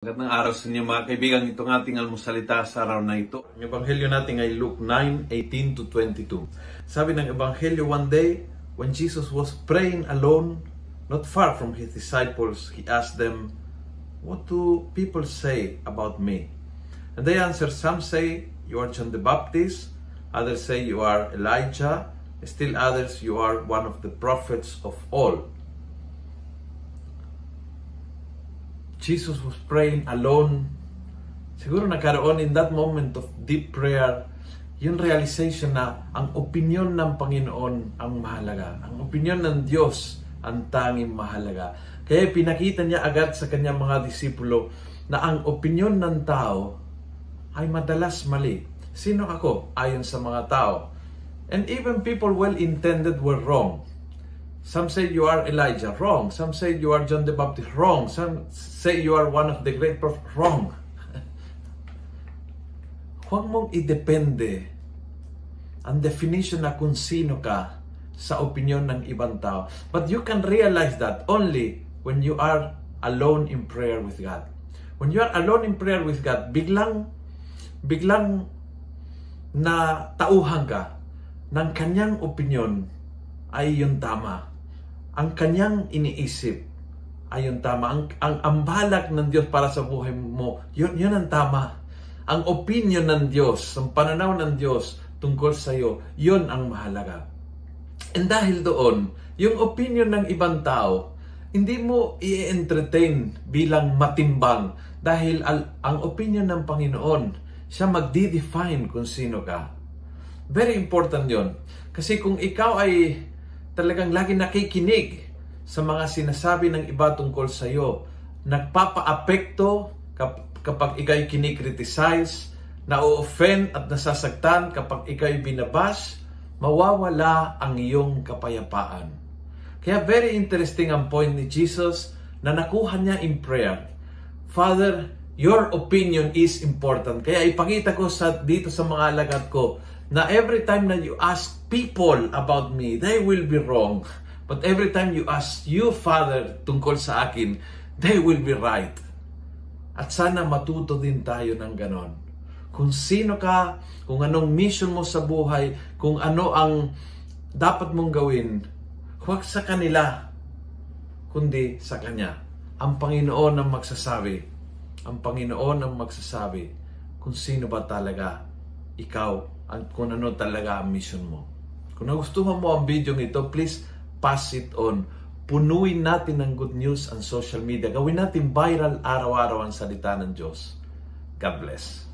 Magandang araw sa inyo mga kaibigan. Itong ating almusalita sa araw na ito. Ang ebanghelyo natin ay Luke 9:18 to 22. Sabi ng ebanghelyo, one day, when Jesus was praying alone, not far from his disciples, he asked them, "What do people say about me?" And they answered, "Some say you are John the Baptist, others say you are Elijah, still others you are one of the prophets of all." Jesus was praying alone. Siguro nagkaroon in that moment of deep prayer, yung realization na ang opinion ng Panginoon ang mahalaga. Ang opinion ng Diyos ang tanging mahalaga. Kaya pinakita niya agad sa kanyang mga disipulo na ang opinion ng tao ay madalas mali. Sino ako? Ayon sa mga tao. And even people well-intended were wrong. Some say you are Elijah, wrong. Some say you are John the Baptist, wrong. Some say you are one of the great prophets, wrong. Huwag mong idepende ang definition na kung sino ka sa opinion ng ibang tao. But you can realize that only when you are alone in prayer with God. When you are alone in prayer with God, biglang na tauhan ka ng kanyang opinion ay yung tama. Ang kanyang iniisip ay yung tama. Ang balak ng Diyos para sa buhay mo, yun ang tama. Ang opinion ng Diyos, ang pananaw ng Diyos tungkol sa iyo, yun ang mahalaga. And dahil doon, yung opinion ng ibang tao, hindi mo i-entertain bilang matimbang dahil ang opinion ng Panginoon, siya magdi-define kung sino ka. Very important yon. Kasi kung ikaw ay talagang lagi nakikinig sa mga sinasabi ng iba tungkol sa iyo, nagpapa-apekto kapag ikaw ay kinikriticize, na-offend at nasasaktan kapag ikaw ay binabash, mawawala ang iyong kapayapaan. Kaya very interesting ang point ni Jesus na nakuha niya in prayer. Father, your opinion is important. Kaya ipakita ko dito sa mga alagad ko na every time na you ask people about me, they will be wrong. But every time you ask you, Father, tungkol sa akin, they will be right. At sana matuto din tayo ng ganon. Kung sino ka, kung anong mission mo sa buhay, kung ano ang dapat mong gawin, huwag sa kanila, kundi sa Kanya. Ang Panginoon ang magsasabi. Ang Panginoon ang magsasabi kung sino ba talaga ikaw, kung ano talaga ang mission mo. Kung nagustuhan mo ang video nito, please pass it on. Punuin natin ng good news ang social media. Gawin natin viral araw-araw ang salita ng Diyos. God bless.